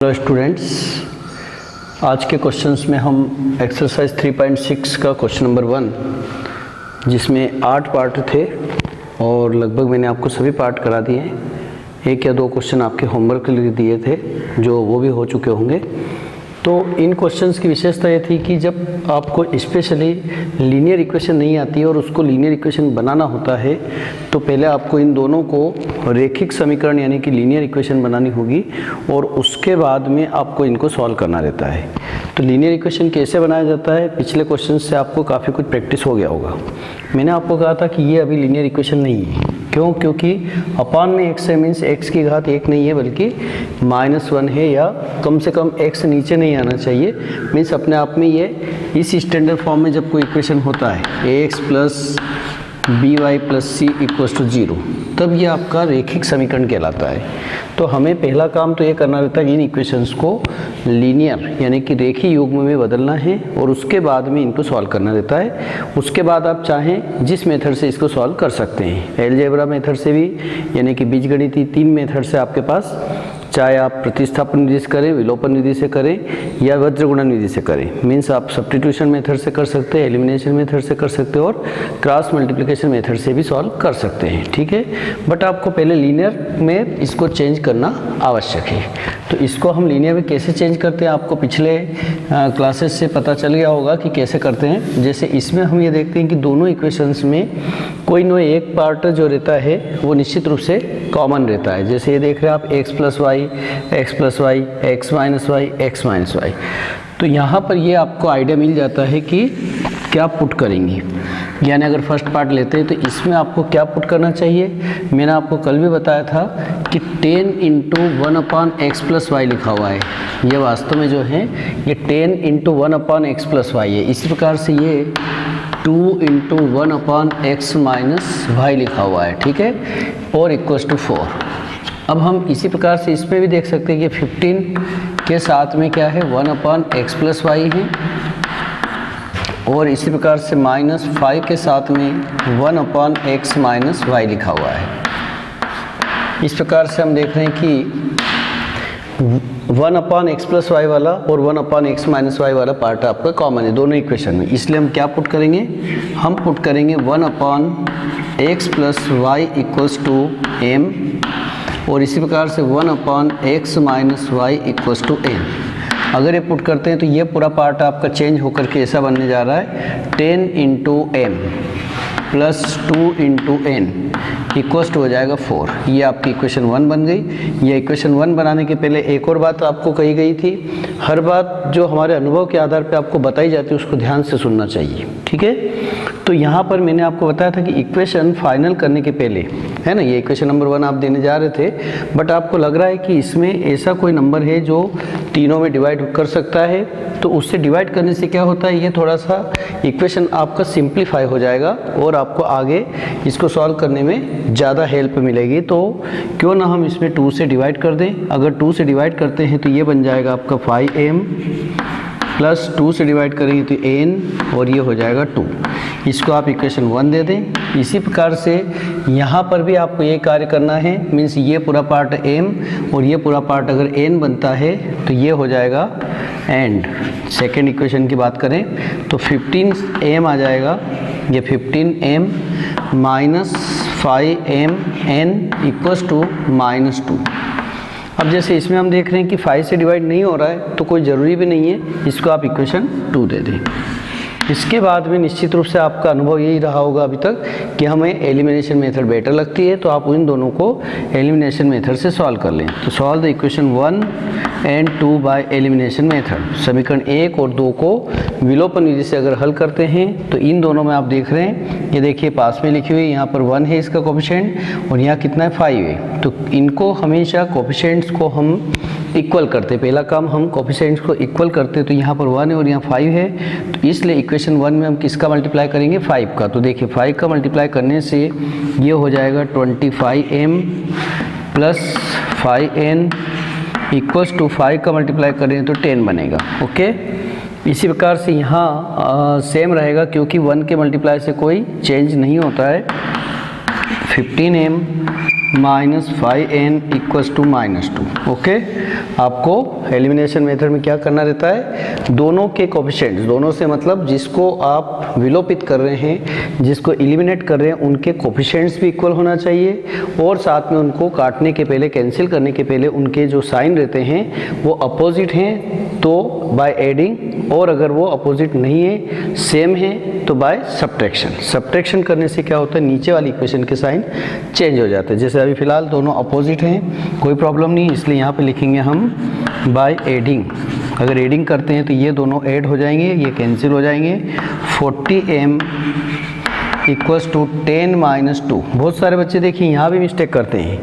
Hello students, आज के questions में हम एक्सरसाइज 3.6 का क्वेश्चन नंबर 1 जिसमें 8 पार्ट थे और लगभग मैंने आपको सभी पार्ट करा दिए हैं। 1 या 2 क्वेश्चन आपके होमवर्क के लिए दिए थे जो वो भी हो चुके होंगे। तो इन क्वेश्चंस की विशेषता ये थी कि जब आपको स्पेशली लीनियर इक्वेशन नहीं आती और उसको लीनियर इक्वेशन बनाना होता है तो पहले आपको इन दोनों को रेखिक समीकरण यानी कि लीनियर इक्वेशन बनानी होगी और उसके बाद में आपको इनको सॉल्व करना रहता है। तो लीनियर इक्वेशन कैसे बनाया जाता है, पिछले क्वेश्चन से आपको काफ़ी कुछ प्रैक्टिस हो गया होगा। मैंने आपको कहा था कि ये अभी लीनियर इक्वेशन नहीं है। क्यों? क्योंकि अपान में x है, मीन्स x की घात 1 नहीं है बल्कि -1 है, या कम से कम x नीचे नहीं आना चाहिए। मीन्स अपने आप में ये इस स्टैंडर्ड फॉर्म में जब कोई इक्वेशन होता है ax plus by plus c equals to 0, तब ये आपका रेखिक समीकरण कहलाता है। तो हमें पहला काम तो ये करना रहता है कि इन इक्वेशंस को लीनियर यानी कि रेखीय युग्म में बदलना है और उसके बाद में इनको सॉल्व करना रहता है। उसके बाद आप चाहें जिस मेथड से इसको सॉल्व कर सकते हैं, अलजेब्रा मेथड से भी यानी कि बीजगणितीय 3 मेथड से आपके पास, चाहे आप प्रतिस्थापन विधि से करें, विलोपन विधि से करें या वज्रगुणन विधि से करें। मीन्स आप सब्स्टिट्यूशन मेथड से कर सकते हैं, एलिमिनेशन मेथड से कर सकते हैं और क्रॉस मल्टीप्लिकेशन मेथड से भी सॉल्व कर सकते हैं, ठीक है। बट आपको पहले लीनियर में इसको चेंज करना आवश्यक है। तो इसको हम लीनियर में कैसे चेंज करते हैं आपको पिछले क्लासेस से पता चल गया होगा कि कैसे करते हैं। जैसे इसमें हम ये देखते हैं कि दोनों इक्वेशंस में कोई न एक पार्ट जो रहता है वो निश्चित रूप से कॉमन रहता है। जैसे ये देख रहे हैं आप x plus y, x minus y, x minus y. तो यहाँ पर ये आपको आइडिया मिल जाता है कि क्या पुट करेंगे। यानी अगर फर्स्ट पार्ट लेते हैं तो इसमें आपको क्या पुट करना चाहिए। मैंने आपको कल भी बताया था कि 10 इंटू 1/x प्लस वाई लिखा हुआ है। ये वास्तव में जो है ये 10 इंटू 1/x प्लस वाई है। इसी प्रकार से ये 2 इंटू 1/x माइनस वाई लिखा हुआ है, ठीक है, और इक्वल्स टू 4। अब हम इसी प्रकार से इसमें भी देख सकते हैं कि 15 के साथ में क्या है, 1/x प्लस वाई है, और इसी प्रकार से -5 के साथ में 1/x माइनस वाई लिखा हुआ है। इस प्रकार से हम देख रहे हैं कि 1/x प्लस वाई वाला और 1/x माइनस वाई वाला पार्ट आपका कॉमन है दोनों इक्वेशन में। इसलिए हम क्या पुट करेंगे, हम पुट करेंगे 1/x plus y equals to m, और इसी प्रकार से 1/x minus y equals to n। अगर ये पुट करते हैं तो ये पूरा पार्ट आपका चेंज होकर के ऐसा बनने जा रहा है 10 into m plus 2 into n equals to हो जाएगा 4। ये आपकी इक्वेशन 1 बन गई। ये इक्वेशन 1 बनाने के पहले एक और बात आपको कही गई थी, हर बात जो हमारे अनुभव के आधार पे आपको बताई जाती है उसको ध्यान से सुनना चाहिए, ठीक है। तो यहाँ पर मैंने आपको बताया था कि इक्वेशन फाइनल करने के पहले, है ना, ये इक्वेशन नंबर 1 आप देने जा रहे थे, बट आपको लग रहा है कि इसमें ऐसा कोई नंबर है जो तीनों में डिवाइड कर सकता है, तो उससे डिवाइड करने से क्या होता है, ये थोड़ा सा इक्वेशन आपका सिंप्लीफाई हो जाएगा और आपको आगे इसको सॉल्व करने में ज़्यादा हेल्प मिलेगी। तो क्यों ना हम इसमें 2 से डिवाइड कर दें। अगर 2 से डिवाइड करते हैं तो ये बन जाएगा आपका 5m, प्लस 2 से डिवाइड करेंगे तो n, और ये हो जाएगा 2। इसको आप इक्वेशन 1 दे दें। इसी प्रकार से यहाँ पर भी आपको ये कार्य करना है, मीन्स ये पूरा पार्ट m और ये पूरा पार्ट अगर n बनता है तो ये हो जाएगा एंड। सेकेंड इक्वेशन की बात करें तो 15m आ जाएगा, ये 15m minus 5mn equals to -2। अब जैसे इसमें हम देख रहे हैं कि 5 से डिवाइड नहीं हो रहा है तो कोई ज़रूरी भी नहीं है, इसको आप इक्वेशन 2 दे दें। इसके बाद में निश्चित रूप से आपका अनुभव यही रहा होगा अभी तक कि हमें एलिमिनेशन मेथड बेटर लगती है, तो आप उन दोनों को एलिमिनेशन मेथड से सॉल्व कर लें। तो solve the equation 1 and 2 by elimination method. समीकरण 1 और 2 को विलोपन विधि से अगर हल करते हैं तो इन दोनों में आप देख रहे हैं, ये देखिए पास में लिखी हुई, यहाँ पर 1 है इसका कोफिशिएंट और यहाँ कितना है 5 है। तो इनको हमेशा कोफिशिएंट्स को हम इक्वल करते, पहला काम हम कोफिशिएंट्स को इक्वल करते, तो यहाँ पर 1 है और यहाँ 5 है, तो इसलिए इक्वेशन 1 में हम किसका मल्टीप्लाई करेंगे, 5 का। तो देखिए 5 का मल्टीप्लाई करने से ये हो जाएगा 25m plus 5n equals to 5 का मल्टीप्लाई करें तो 10 बनेगा, ओके। इसी प्रकार से यहाँ सेम रहेगा क्योंकि 1 के मल्टीप्लाई से कोई चेंज नहीं होता है। 15m -5n equals to -2। Okay, आपको एलिमिनेशन मेथड में क्या करना रहता है, दोनों के कोफिशिएंट्स, दोनों से मतलब जिसको आप विलोपित कर रहे हैं, जिसको एलिमिनेट कर रहे हैं, उनके कोफिशिएंट्स भी इक्वल होना चाहिए और साथ में उनको काटने के पहले, कैंसिल करने के पहले उनके जो साइन रहते हैं वो अपोजिट हैं तो बाय एडिंग, और अगर वो अपोजिट नहीं है, सेम है, तो बाय सब्ट्रैक्शन। सब्ट्रैक्शन करने से क्या होता है, नीचे वाली इक्वेशन के साइन चेंज हो जाते हैं। जैसे अभी फिलहाल दोनों अपोजिट हैं, कोई प्रॉब्लम नहीं, इसलिए यहाँ पे लिखेंगे हम बाय एडिंग। अगर एडिंग करते हैं तो ये दोनों ऐड हो जाएंगे, ये कैंसिल हो जाएंगे। 40m equals to 10 - 2। बहुत सारे बच्चे देखिए यहाँ भी मिस्टेक करते हैं,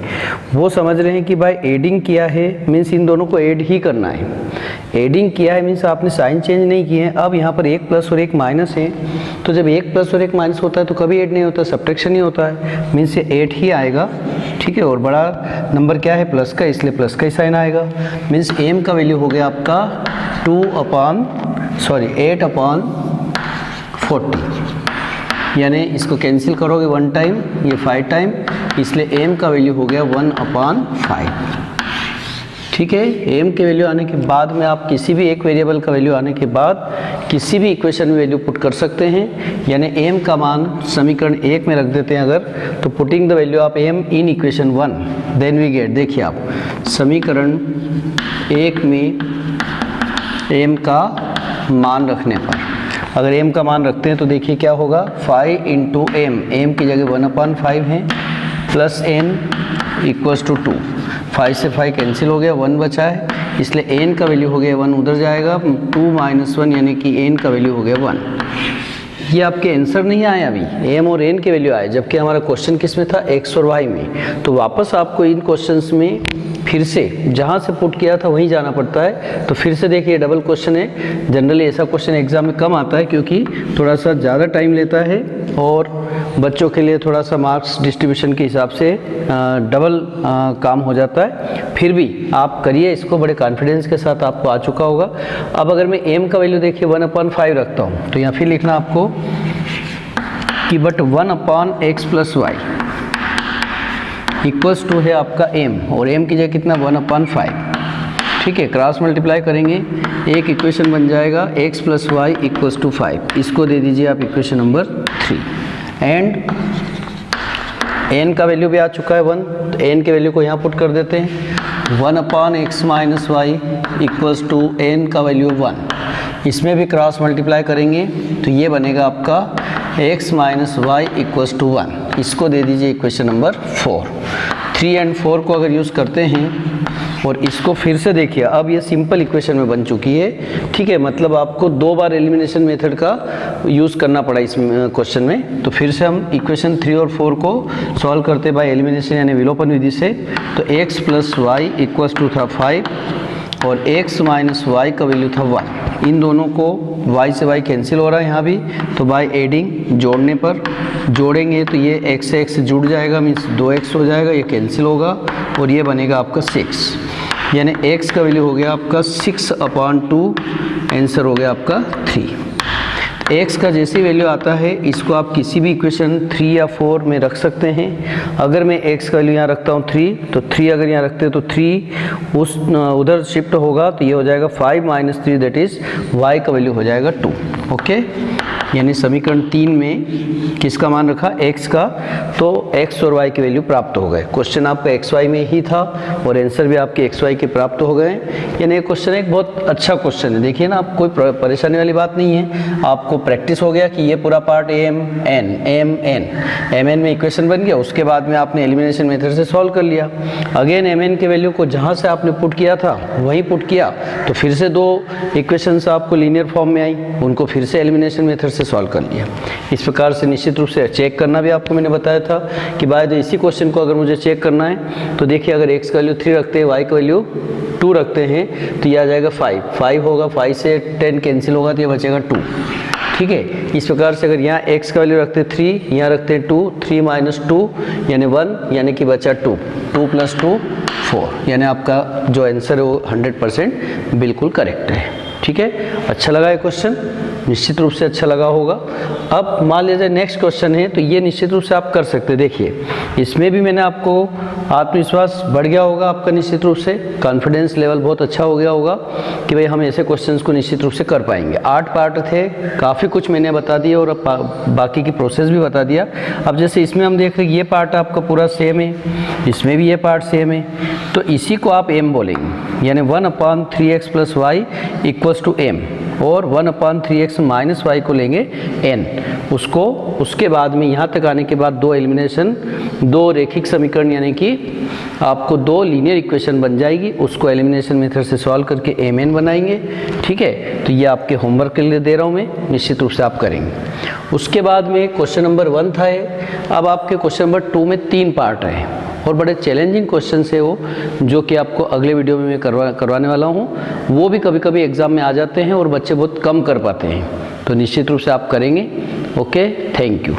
वो समझ रहे हैं कि भाई एडिंग किया है मीन्स इन दोनों को ऐड ही करना है। एडिंग किया है मीन्स आपने साइन चेंज नहीं किए हैं। अब यहाँ पर एक प्लस और एक माइनस है, तो जब एक प्लस और एक माइनस होता है तो कभी ऐड नहीं होता, सब्ट्रैक्शन ही होता है, मीन्स ये 8 ही आएगा। ठीक है, और बड़ा नंबर क्या है, प्लस का, इसलिए प्लस का ही साइन आएगा। मीन्स m का वैल्यू हो गया आपका 8/40, यानी इसको कैंसिल करोगे 1 टाइम, ये 5 टाइम, इसलिए m का वैल्यू हो गया 1/5। ठीक है, m के वैल्यू आने के बाद में आप किसी भी एक वेरिएबल का वैल्यू आने के बाद किसी भी इक्वेशन में वैल्यू पुट कर सकते हैं। यानी m का मान समीकरण 1 में रख देते हैं अगर, तो putting the value of m in equation 1 then we get, देखिए आप समीकरण 1 में m का मान रखने पर, अगर m का मान रखते हैं तो देखिए क्या होगा, 5 × m की जगह 1/5 है, प्लस n इक्वल्स टू 2। 5 से 5 कैंसिल हो गया, 1 बचा है, इसलिए n का वैल्यू हो गया 1, उधर जाएगा 2 - 1, यानी कि n का वैल्यू हो गया 1। ये आपके आंसर नहीं आए अभी, m और n के वैल्यू आए, जबकि हमारा क्वेश्चन किस में था, x और y में। तो वापस आपको इन क्वेश्चंस में फिर से जहाँ से पुट किया था वहीं जाना पड़ता है। तो फिर से देखिए डबल क्वेश्चन है, जनरली ऐसा क्वेश्चन एग्जाम में कम आता है क्योंकि थोड़ा सा ज़्यादा टाइम लेता है और बच्चों के लिए थोड़ा सा मार्क्स डिस्ट्रीब्यूशन के हिसाब से डबल काम हो जाता है। फिर भी आप करिए इसको, बड़े कॉन्फिडेंस के साथ आपको आ चुका होगा। अब अगर मैं m का वैल्यू देखिए 1/5 रखता हूँ, तो यहाँ फिर लिखना आपको कि but 1/x + y equals to है आपका m, और m की जगह कितना 1/5। ठीक है, क्रॉस मल्टीप्लाई करेंगे, एक इक्वेशन बन जाएगा x + y इक्वल्स टू 5। इसको दे दीजिए आप इक्वेशन नंबर 3। एंड n का वैल्यू भी आ चुका है 1, तो n के वैल्यू को यहाँ पुट कर देते हैं। 1/x - y equals to n का वैल्यू 1। इसमें भी क्रॉस मल्टीप्लाई करेंगे तो ये बनेगा आपका x - y इक्वल्स टू 1। इसको दे दीजिए इक्वेशन नंबर 4। 3 और 4 को अगर यूज़ करते हैं और इसको फिर से देखिए, अब ये सिंपल इक्वेशन में बन चुकी है। ठीक है, मतलब आपको 2 बार एलिमिनेशन मेथड का यूज़ करना पड़ा इस क्वेश्चन में। तो फिर से हम इक्वेशन 3 और 4 को सॉल्व करते बाय एलिमिनेशन यानी विलोपन विधि से। तो x + y इक्वल्स टू था 5 और x - y का वैल्यू था 1। इन दोनों को y से y कैंसिल हो रहा है यहाँ भी, तो बाय एडिंग जोड़ने पर जोड़ेंगे तो ये x से x जुड़ जाएगा, मीन्स 2x हो जाएगा, ये कैंसिल होगा और ये बनेगा आपका 6। यानी x का वैल्यू हो गया आपका 6/2, आंसर हो गया आपका 3। x का जैसी वैल्यू आता है इसको आप किसी भी इक्वेशन 3 या 4 में रख सकते हैं। अगर मैं x का वैल्यू यहाँ रखता हूँ 3, तो 3 अगर यहाँ रखते हैं तो 3 उस उधर शिफ्ट होगा, तो ये हो जाएगा 5 - 3, दैट इज़ y का वैल्यू हो जाएगा 2। ओके, यानी समीकरण 3 में किसका मान रखा, x का, तो x और y की वैल्यू प्राप्त हो गए। क्वेश्चन आपका xy में ही था और आंसर भी आपके xy के प्राप्त हो गए। यानी ये क्वेश्चन एक बहुत अच्छा क्वेश्चन है। देखिए ना, आप कोई परेशानी वाली बात नहीं है, आपको प्रैक्टिस हो गया कि ये पूरा पार्ट mn में इक्वेशन बन गया, उसके बाद में आपने एलिमिनेशन मेथड से सॉल्व कर लिया। अगेन mn के वैल्यू को जहाँ से आपने पुट किया था वहीं पुट किया, तो फिर से 2 इक्वेशंस आपको लीनियर फॉर्म में आई, उनको फिर से एलिमिनेशन मेथड से सॉल्व कर लिया। इस प्रकार से निश्चित रूप से चेक करना भी आपको मैंने बताया था कि बाय द इसी क्वेश्चन को अगर मुझे चेक करना है तो देखिए, अगर x का वैल्यू 3 रखते हैं, y का वैल्यू 2 रखते हैं, तो ये आ जाएगा 5 होगा, 5 से 10 कैंसिल होगा तो ये बचेगा 2। ठीक है, इस प्रकार से अगर यहाँ x का वैल्यू रखते 3, यहाँ रखते 2, 3 - 2 यानी 1, यानी कि बचा 2 + 2 4, यानी आपका जो आंसर है वो 100% बिल्कुल करेक्ट है। ठीक है, अच्छा लगा ये क्वेश्चन। निश्चित रूप से अच्छा लगा होगा। अब मान लीजिए नेक्स्ट क्वेश्चन है, तो ये निश्चित रूप से आप कर सकते हैं। देखिए इसमें भी मैंने आपको आत्मविश्वास बढ़ गया होगा आपका, निश्चित रूप से कॉन्फिडेंस लेवल बहुत अच्छा हो गया होगा कि भाई हम ऐसे क्वेश्चंस को निश्चित रूप से कर पाएंगे। 8 पार्ट थे, काफ़ी कुछ मैंने बता दिया और बाकी की प्रोसेस भी बता दिया। अब जैसे इसमें हम देख रहे हैं ये पार्ट आपका पूरा सेम है, इसमें भी ये पार्ट सेम है, तो इसी को आप m बोलेंगे, यानी 1/3x + y = m, और 1/3x - y को लेंगे n। उसको उसके बाद में यहाँ तक आने के बाद 2 एलिमिनेशन, 2 रैखिक समीकरण यानी कि आपको 2 लीनियर इक्वेशन बन जाएगी, उसको एलिमिनेशन मेथड से सॉल्व करके mn बनाएंगे। ठीक है, तो ये आपके होमवर्क के लिए दे रहा हूँ मैं, निश्चित रूप से आप करेंगे। उसके बाद में क्वेश्चन नंबर 1 था। अब आपके क्वेश्चन नंबर 2 में 3 पार्ट है और बड़े चैलेंजिंग क्वेश्चन है वो, जो कि आपको अगले वीडियो में मैं करवाने वाला हूँ। वो भी कभी कभी एग्ज़ाम में आ जाते हैं और बच्चे बहुत कम कर पाते हैं, तो निश्चित रूप से आप करेंगे। Okay, thank you.